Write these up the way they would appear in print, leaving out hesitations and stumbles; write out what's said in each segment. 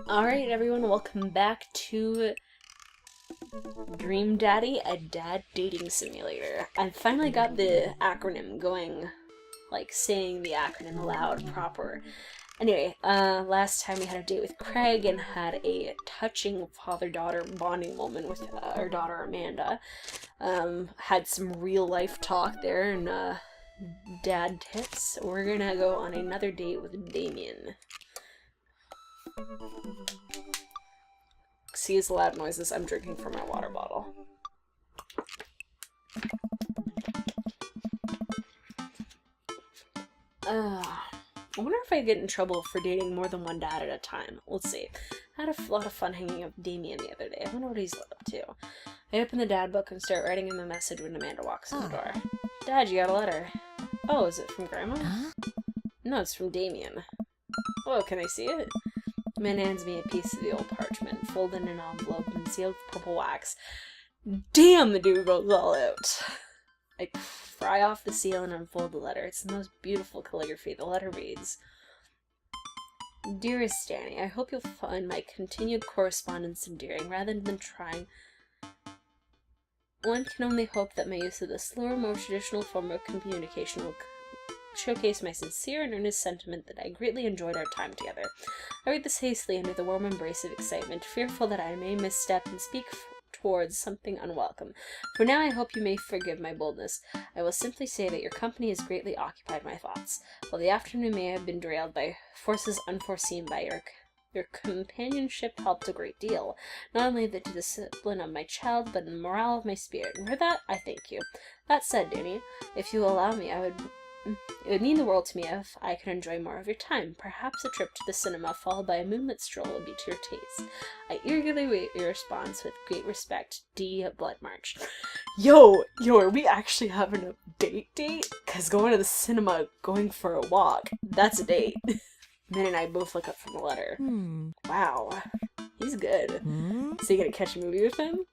Alright everyone, welcome back to Dream Daddy, a dad dating simulator. I finally got the acronym going, like saying the acronym aloud proper. Anyway, last time we had a date with Craig and had a touching father-daughter bonding moment with our daughter Amanda. Had some real life talk there and dad tips. We're gonna go on another date with Damien. Excuse the loud noises, I'm drinking from my water bottle. I wonder if I get in trouble for dating more than one dad at a time. Let's see. I had a lot of fun hanging out with Damien the other day. I wonder what he's up to. I open the dad book and start writing him a message when Amanda walks in the door. Dad, you got a letter. Oh, is it from Grandma? No, it's from Damien. Oh, can I see it? Man hands me a piece of the old parchment, folded in an envelope and sealed with purple wax. Damn, the dude goes all out. I pry off the seal and unfold the letter. It's the most beautiful calligraphy. The letter reads, Dearest Danny, I hope you'll find my continued correspondence endearing rather than trying. One can only hope that my use of the slower, more traditional form of communication will showcase my sincere and earnest sentiment that I greatly enjoyed our time together. I read this hastily under the warm embrace of excitement, fearful that I may misstep and speak towards something unwelcome. For now I hope you may forgive my boldness. I will simply say that your company has greatly occupied my thoughts. While the afternoon may have been derailed by forces unforeseen by your companionship helped a great deal, not only the discipline of my child, but in the morale of my spirit, and for that I thank you. That said, Danny, if you will allow me, it would mean the world to me if I could enjoy more of your time. Perhaps a trip to the cinema followed by a moonlit stroll would be to your taste. I eagerly wait your response with great respect, D. Blood March. Yo, are we actually having a date? Cause going to the cinema, going for a walk, that's a date. Min and I both look up from the letter. Wow, he's good. So you gonna catch a movie with him?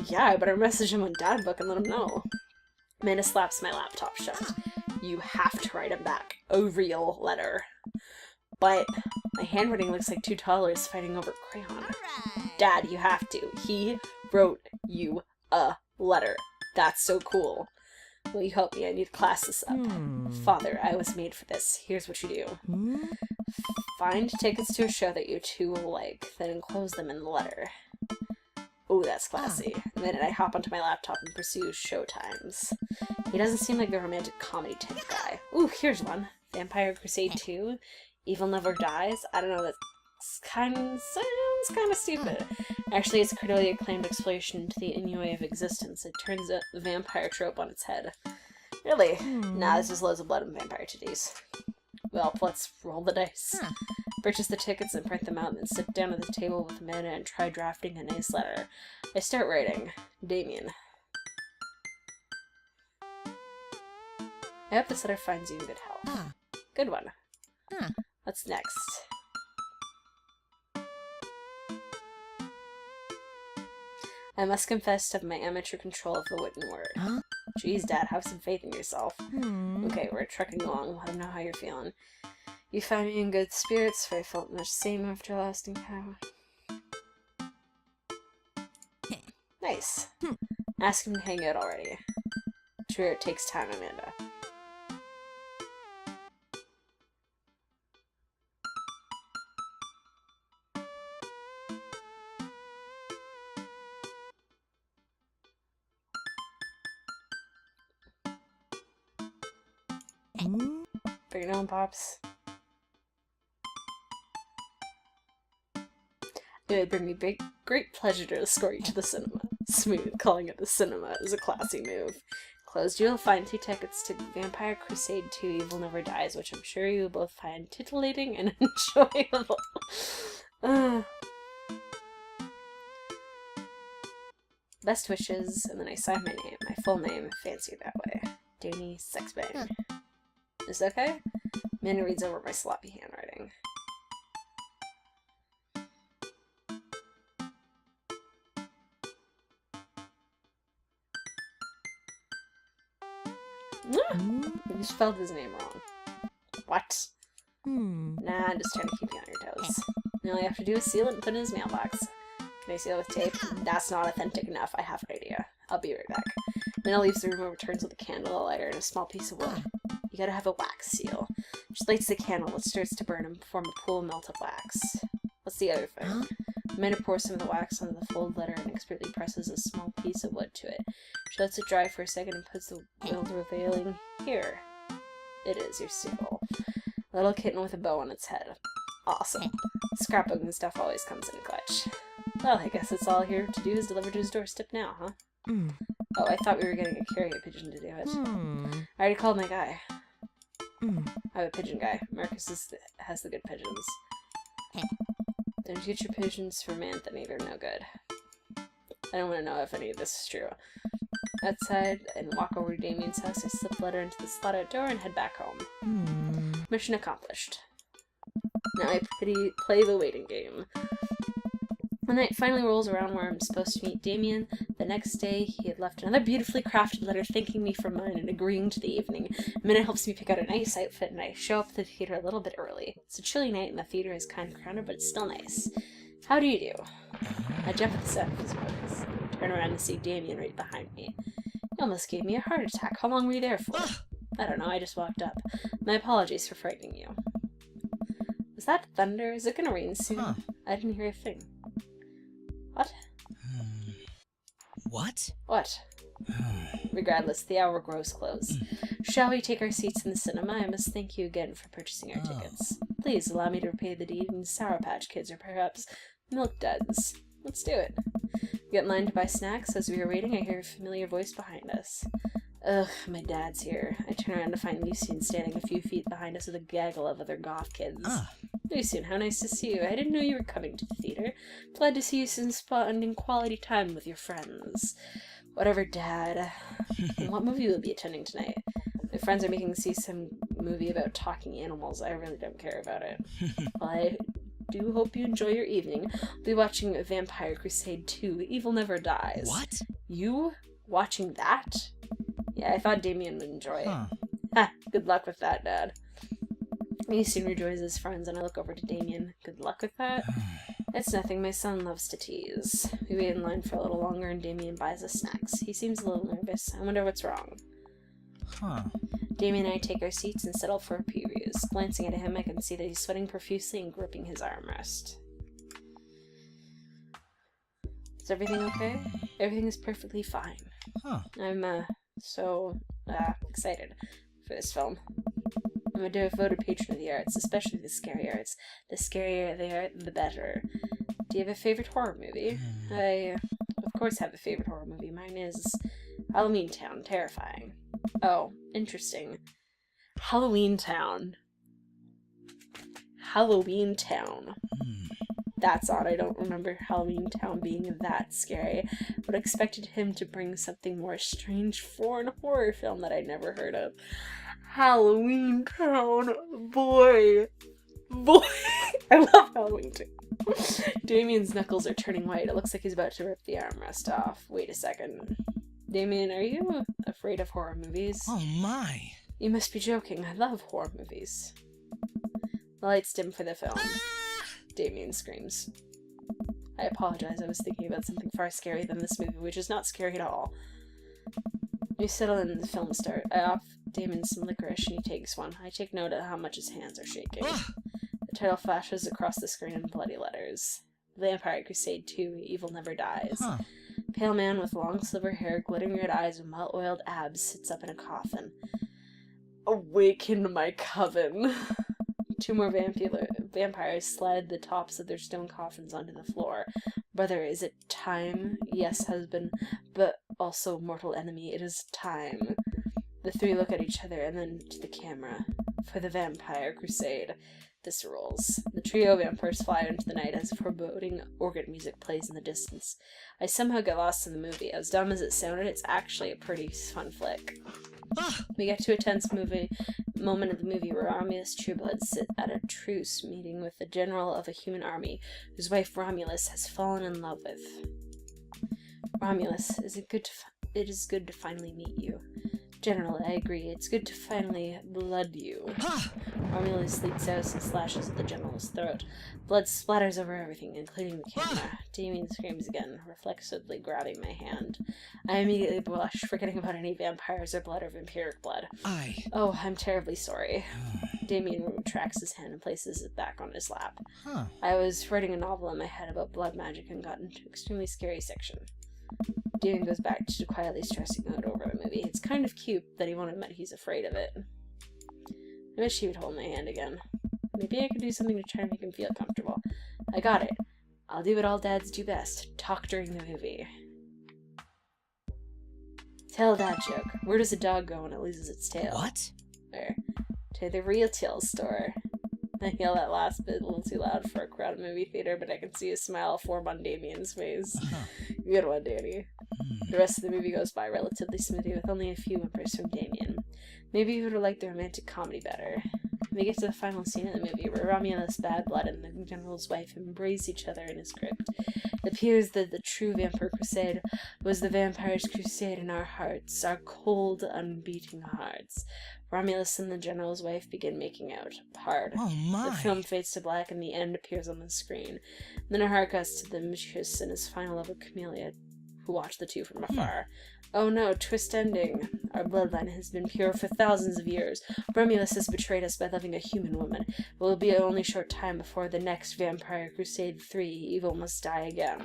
Yeah, I better message him on Dad Book and let him know. Amanda slaps my laptop shut. You have to write him back. A real letter. But my handwriting looks like two toddlers fighting over crayon. Right. Dad, you have to. He wrote you a letter. That's so cool. Will you help me? I need to class this up. Father, I was made for this. Here's what you do. Find tickets to a show that you two will like, then enclose them in the letter. Oh, that's classy. The minute I hop onto my laptop and pursue show times. He doesn't seem like the romantic comedy type guy. Ooh, here's one. Vampire Crusade 2. Evil Never Dies. I don't know, that sounds kind of stupid. Actually, it's a critically acclaimed exploration into the ennui of existence. It turns the vampire trope on its head. Really? Nah, this is loads of blood and vampire titties. Well, let's roll the dice. Purchase the tickets and print them out, and then sit down at the table with Amanda and try drafting a nice letter. I start writing. Damien. I hope this letter finds you in good health. Good one. What's next? I must confess to my amateur control of the written word. Jeez, Dad, have some faith in yourself. Okay, we're trucking along. Let him know how you're feeling. You found me in good spirits, for I felt much same after lasting power. Nice. Ask him to hang out already. Sure, it takes time, Amanda. Bring it on, Pops. It would bring me great pleasure to escort you to the cinema. Smooth, calling it the cinema is a classy move. Closed, you'll find 2 tickets to Vampire Crusade 2 Evil Never Dies, which I'm sure you will both find titillating and enjoyable. Best wishes, and then I sign my name, my full name, fancy that way. Danny Sexbang. Is that okay? Amanda reads over my sloppy handwriting. You spelled his name wrong. What? Nah, I'm just trying to keep you on your toes. All you have to do is seal it and put it in his mailbox. Can I seal it with tape? That's not authentic enough. I have an idea. I'll be right back. Minna leaves the room and returns with a candle, a lighter, and a small piece of wood. You gotta have a wax seal. She lights the candle, it starts to burn and form a pool of melted wax. What's the other thing? Minna pours some of the wax onto the folded letter and expertly presses a small piece of wood to it. She lets it dry for a second and puts the wood revealing. Here. It is, your seal. A little kitten with a bow on its head. Awesome. Scrapbooking stuff always comes in clutch. Well, I guess it's all here to do is deliver to his doorstep now, huh? Oh, I thought we were getting a carrier pigeon to do it. I already called my guy. I have a pigeon guy. Marcus has the good pigeons. Don't you get your pigeons from Anthony, they're no good. I don't want to know if any of this is true. Outside and walk over to Damien's house, I slip the letter into the slot out door and head back home. Mission accomplished. Now I play the waiting game. The night finally rolls around where I'm supposed to meet Damien. The next day, he had left another beautifully crafted letter thanking me for mine and agreeing to the evening. Minna helps me pick out a nice outfit, and I show up at the theater a little bit early. It's a chilly night, and the theater is kind of crowded, but it's still nice. How do you do? I jump at the sound of his voice, and turn around to see Damien right behind me. He almost gave me a heart attack. How long were you there for? I don't know, I just walked up. My apologies for frightening you. Was that thunder? Is it gonna rain soon? I didn't hear a thing. What? What? What? Regardless, the hour grows close. Shall we take our seats in the cinema? I must thank you again for purchasing our tickets. Please allow me to repay the deed in Sour Patch Kids or perhaps Milk Duds. Let's do it. We get in line to buy snacks. As we are waiting, I hear a familiar voice behind us. Ugh, my dad's here. I turn around to find Lucien standing a few feet behind us with a gaggle of other goth kids. Lucien, how nice to see you. I didn't know you were coming to the theater. Glad to see you since spending quality time with your friends. Whatever, Dad. What movie will you be attending tonight? My friends are making me see some movie about talking animals. I really don't care about it. Well, I do hope you enjoy your evening. I'll be watching Vampire Crusade 2. Evil Never Dies. What? You watching that? Yeah, I thought Damien would enjoy it. Ha, good luck with that, Dad. Lucien rejoins his friends, and I look over to Damien. Good luck with that? It's nothing. My son loves to tease. We wait in line for a little longer, and Damien buys us snacks. He seems a little nervous. I wonder what's wrong. Damien and I take our seats and settle for previews. Glancing at him, I can see that he's sweating profusely and gripping his armrest. Is everything okay? Everything is perfectly fine. I'm, so excited for this film. I'm a devoted patron of the arts, especially the scary arts. The scarier they are, the better. Do you have a favorite horror movie? I, of course, have a favorite horror movie. Mine is Halloween Town. Terrifying. Oh, interesting. Halloween Town. Halloween Town. That's odd. I don't remember Halloween Town being that scary. But expected him to bring something more strange foreign horror film that I'd never heard of. Halloween Town. Boy. I love Halloween Town. Damien's knuckles are turning white. It looks like he's about to rip the armrest off. Wait a second. Damien, are you afraid of horror movies? Oh my. You must be joking. I love horror movies. The lights dim for the film. Damien screams. I apologize. I was thinking about something far scarier than this movie, which is not scary at all. We settle in the film start. I offer Damien some licorice and he takes one. I take note of how much his hands are shaking. The title flashes across the screen in bloody letters. Vampire Crusade 2, Evil Never Dies. Pale man with long silver hair, glittering red eyes, and well-oiled abs sits up in a coffin. Awaken my coven. Two more vampires slide the tops of their stone coffins onto the floor. Brother, is it time? Yes, husband, but also mortal enemy. It is time. The three look at each other and then to the camera. For the Vampire Crusade. This rules. The trio of vampires fly into the night as foreboding organ music plays in the distance. I somehow get lost in the movie. As dumb as it sounded, it's actually a pretty fun flick. We get to a tense moment of the movie where Romulus Truebloods sit at a truce meeting with the general of a human army, whose wife Romulus has fallen in love with. Romulus, it is good to finally meet you. General, I agree. It's good to finally blood you. Romulus leaks out and slashes at the general's throat. Blood splatters over everything, including the camera. Damien screams again, reflexively grabbing my hand. I immediately blush, forgetting about any vampires or blood or vampiric blood. Oh, I'm terribly sorry. Damien retracts his hand and places it back on his lap. I was writing a novel in my head about blood magic and got into an extremely scary section. Damien goes back to quietly stressing out over the movie. It's kind of cute that he won't admit he's afraid of it. I wish he would hold my hand again. Maybe I could do something to try and make him feel comfortable. I got it. I'll do what all dads do best. Talk during the movie. Tell a dad joke. Where does a dog go when it loses its tail? What? There. To the retail store. I yell that last bit a little too loud for a crowded movie theater, but I can see a smile form on Damien's face. Good one, Danny. The rest of the movie goes by relatively smoothly with only a few whimpers from Damien. Maybe you would have liked the romantic comedy better. We get to the final scene of the movie where Romulus, Bad Blood, and the general's wife embrace each other in his crypt. It appears that the true vampire crusade was the vampire's crusade in our hearts, our cold, unbeating hearts. Romulus and the general's wife begin making out. Hard. Oh my. The film fades to black and the end appears on the screen. Then a heart cuts to the mistress and his final love of Camellia, who watch the two from afar. Oh no, twist ending. Our bloodline has been pure for thousands of years. Romulus has betrayed us by loving a human woman. It will be only short time before the next Vampire Crusade 3. Evil must die again.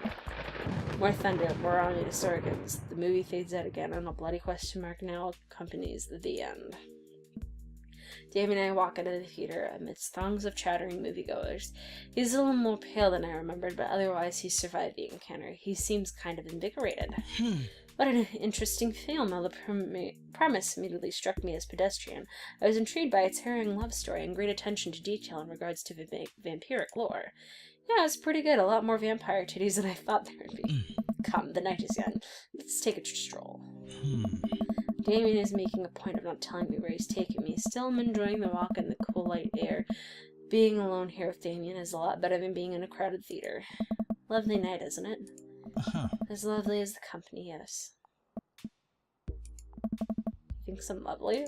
More thunder, more Romulus organs. The movie fades out again, and a bloody question mark now accompanies the end. Damien and I walk out of the theater amidst throngs of chattering moviegoers. He's a little more pale than I remembered, but otherwise he's survived the encounter. He seems kind of invigorated. What an interesting film. While the premise immediately struck me as pedestrian, I was intrigued by its harrowing love story and great attention to detail in regards to vampiric lore. Yeah, it's pretty good. A lot more vampire titties than I thought there would be. Come, the night is young. Let's take a stroll. Damien is making a point of not telling me where he's taking me. Still, I'm enjoying the walk in the cool light air. Being alone here with Damien is a lot better than being in a crowded theater. Lovely night, isn't it? As lovely as the company, yes. Thinks I'm lovely?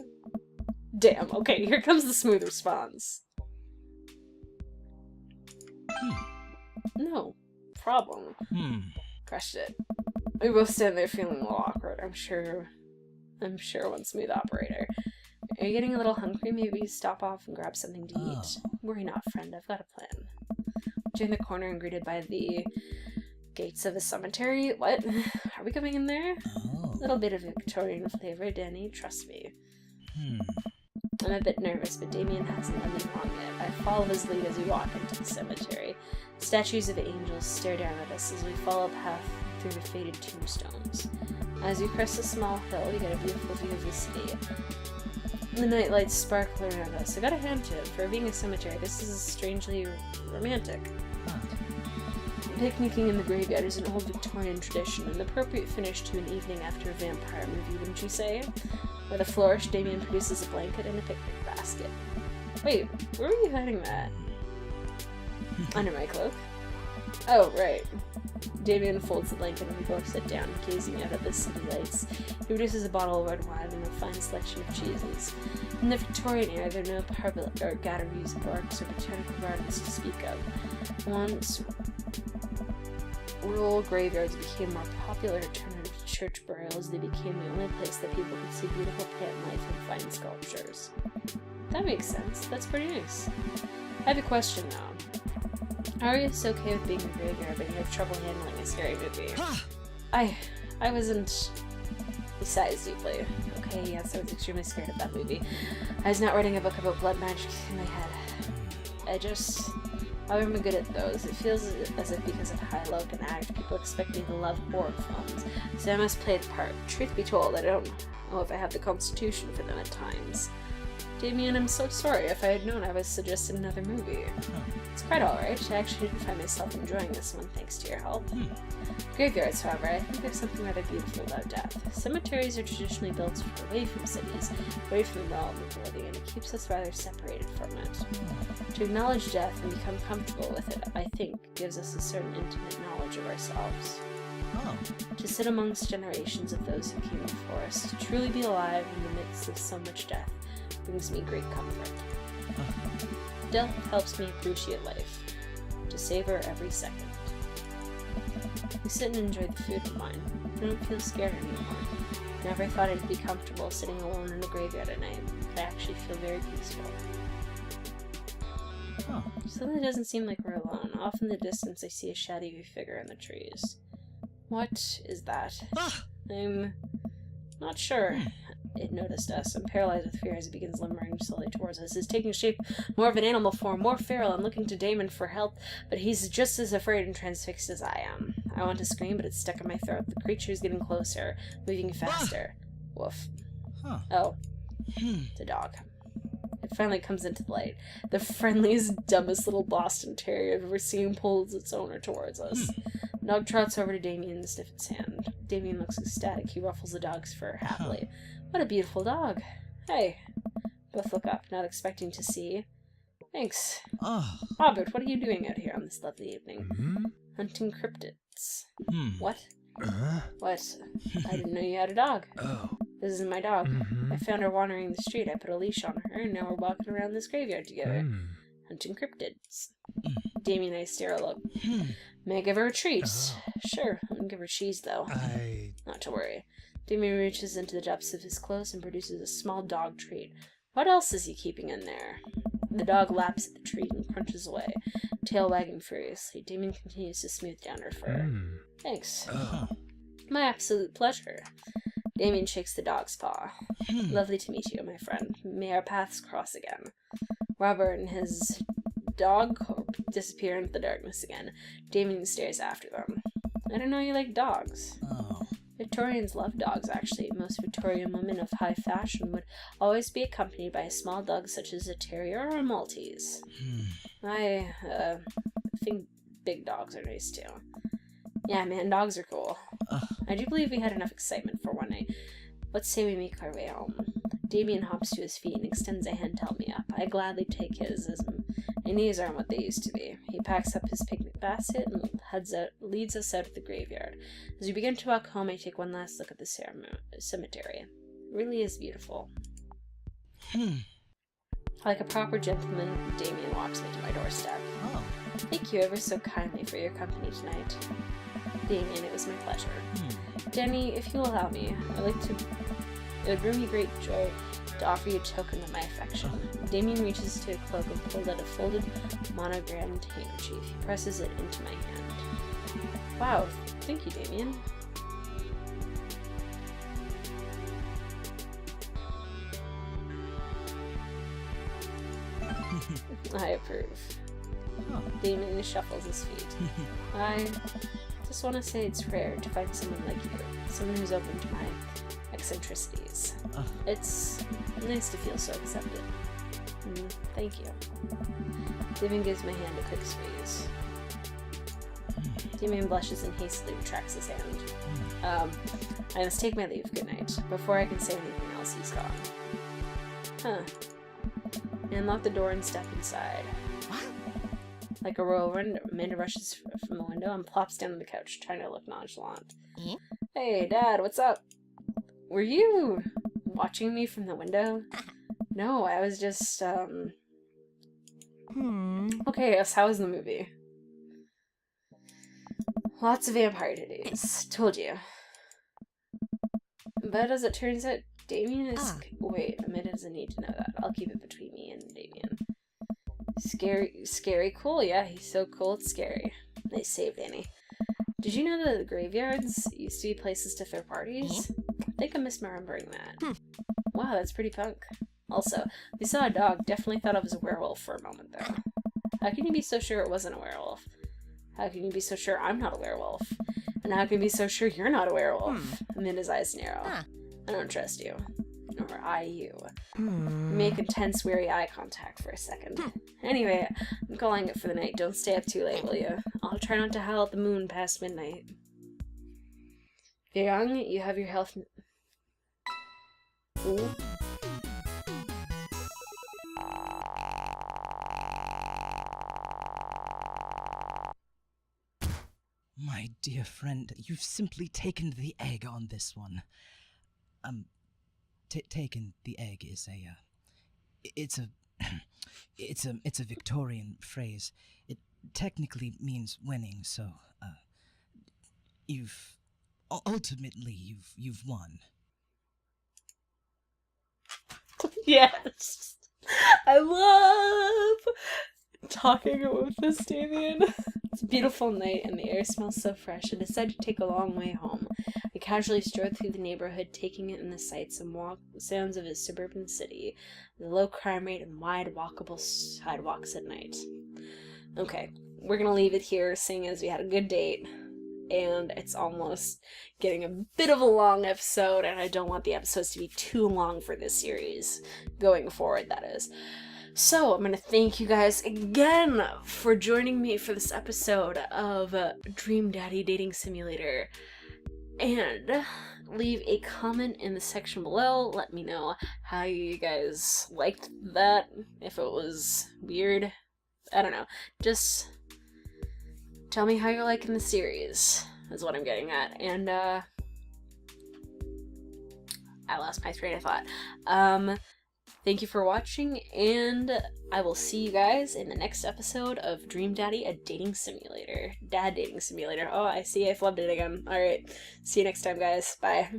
Damn, okay, here comes the smooth response. No problem. Crushed it. We both stand there feeling a little awkward. I'm sure one smooth operator. Are you getting a little hungry? Maybe stop off and grab something to eat. Worry not, friend. I've got a plan. Turn the corner and greeted by the gates of a cemetery. What? Are we going in there? A little bit of Victorian flavor, Danny. Trust me. I'm a bit nervous, but Damien hasn't let me long yet. I follow his lead as we walk into the cemetery. Statues of angels stare down at us as we follow a path through the faded tombstones. As we crest a small hill, we get a beautiful view of the city. The night lights sparkle around us. I gotta hand to it. For being a cemetery, this is strangely romantic. Picnicking in the graveyard is an old Victorian tradition, an appropriate finish to an evening after a vampire movie, wouldn't you say? With a flourish, Damien produces a blanket and a picnic basket. Wait, where were you hiding that? Under my cloak? Oh, right. Damien folds the blanket and we both sit down, gazing out at the city lights. He produces a bottle of red wine and a fine selection of cheeses. In the Victorian era, there are no public or galleries, parks, or botanical gardens to speak of. Once rural graveyards became more popular to turn into church burials, they became the only place that people could see beautiful plant life and fine sculptures. That makes sense. That's pretty nice. I have a question now. Arya's okay with being in a graveyard, but you have trouble handling a scary movie. I wasn't... Besides, deeply. Okay, yes, I was extremely scared of that movie. I was not writing a book about blood magic in my head. I'm good at those. It feels as if because of how I look and act, people expect me to love horror films, so I must play the part. Truth be told, I don't know if I have the constitution for them at times. Damien, I'm so sorry. If I had known, I would suggest another movie. It's quite alright. I actually did find myself enjoying this one thanks to your help. Graveyards, however, I think there's something rather beautiful about death. Cemeteries are traditionally built away from cities, away from the realm of the living, and it keeps us rather separated from it. To acknowledge death and become comfortable with it, I think, gives us a certain intimate knowledge of ourselves. Oh. To sit amongst generations of those who came before us, to truly be alive in the midst of so much death, brings me great comfort. Death helps me appreciate life, to savor every second. We sit and enjoy the food and wine. I don't feel scared anymore. Never thought I'd be comfortable sitting alone in a graveyard at night, but I actually feel very peaceful. Oh. Suddenly it doesn't seem like we're alone. Off in the distance I see a shadowy figure in the trees. What is that? I'm not sure. It noticed us. I'm paralyzed with fear as it begins lumbering slowly towards us. It's taking shape more of an animal form, more feral. I'm looking to Damien for help, but he's just as afraid and transfixed as I am. I want to scream, but it's stuck in my throat. The creature is getting closer, moving faster. Woof. Oh. It's a dog. It finally comes into the light. The friendliest, dumbest little Boston Terrier I've ever seen pulls its owner towards us. The dog trots over to Damien and sniffs its hand. Damien looks ecstatic. He ruffles the dog's fur happily. What a beautiful dog. Hey. Both look up, not expecting to see. Thanks. Robert, what are you doing out here on this lovely evening? Hunting cryptids. What? What? I didn't know you had a dog. This isn't my dog. I found her wandering the street. I put a leash on her, and now we're walking around this graveyard together. Hunting cryptids. Damien and I stare a look. May I give her a treat? Sure. I wouldn't give her cheese, though. Not to worry. Damien reaches into the depths of his clothes and produces a small dog treat. What else is he keeping in there? The dog laps at the treat and crunches away, tail wagging furiously. Damien continues to smooth down her fur. Thanks. My absolute pleasure. Damien shakes the dog's paw. Lovely to meet you, my friend. May our paths cross again. Robert and his dog disappear into the darkness again. Damien stares after them. I don't know you like dogs. Victorians love dogs, actually. Most Victorian women of high fashion would always be accompanied by a small dog such as a terrier or a Maltese. I think big dogs are nice, too. Yeah, man, dogs are cool. I do believe we had enough excitement for one night. Let's say we make our way home. Damien hops to his feet and extends a hand to help me up. I gladly take his, as my knees aren't what they used to be. He packs up his picnic basket and leads us out of the graveyard. As we begin to walk home, I take one last look at the cemetery. It really is beautiful. Like a proper gentleman, Damien walks me to my doorstep. Thank you ever so kindly for your company tonight. Damien, it was my pleasure. Denny, if you'll allow me, it would bring me great joy to offer you a token of my affection. Damien reaches to a cloak and pulls out a folded, monogrammed handkerchief. He presses it into my hand. Wow, thank you, Damien. I approve. Damien shuffles his feet. I just want to say it's rare to find someone like you, someone who's open to my eccentricities. It's nice to feel so accepted. Thank you. Damien gives my hand a quick squeeze. Damien blushes and hastily retracts his hand. I must take my leave. Good night. Before I can say anything else, he's gone. I unlock the door and step inside. Like a whirlwind, Amanda rushes from the window and plops down on the couch, trying to look nonchalant. Hey, Dad, what's up? Were you watching me from the window? No, I was just, Okay, so how was the movie? Lots of vampire titties. Told you. But as it turns out, Damien is... Wait, Amanda doesn't need to know that. I'll keep it between me and Damien. Scary cool. Yeah, he's so cool, it's scary. They saved Annie. Did you know that the graveyards used to be places to throw parties? I think I'm misremembering that. Wow, that's pretty punk. Also, we saw a dog. Definitely thought it was a werewolf for a moment, though. How can you be so sure it wasn't a werewolf? How can you be so sure I'm not a werewolf? And how can you be so sure you're not a werewolf? Amanda's eyes narrow. I don't trust you. Nor I you. Make intense, weary eye contact for a second. Anyway, I'm calling it for the night. Don't stay up too late, will you? I'll try not to howl at the moon past midnight. If you're young, you have your health... Ooh. My dear friend, you've simply taken the egg on this one. Taken the egg is it's a, it's a Victorian phrase. It technically means winning, so, ultimately, you've won. Yes. I love talking with this, Damien. It's a beautiful night and the air smells so fresh. I decide to take a long way home. I casually stroll through the neighborhood, taking in the sights and sounds of a suburban city, the low crime rate and wide walkable sidewalks at night. Okay, we're gonna leave it here, seeing as we had a good date, and it's almost getting a bit of a long episode, and I don't want the episodes to be too long for this series, going forward, that is. So, I'm going to thank you guys again for joining me for this episode of Dream Daddy Dating Simulator. And leave a comment in the section below. Let me know how you guys liked that, if it was weird. I don't know. Just tell me how you're liking the series, is what I'm getting at. And, I lost my train of thought. Thank you for watching, and I will see you guys in the next episode of Dream Daddy, a dating simulator. Dad dating simulator. Oh, I see I flubbed it again. Alright, see you next time, guys. Bye.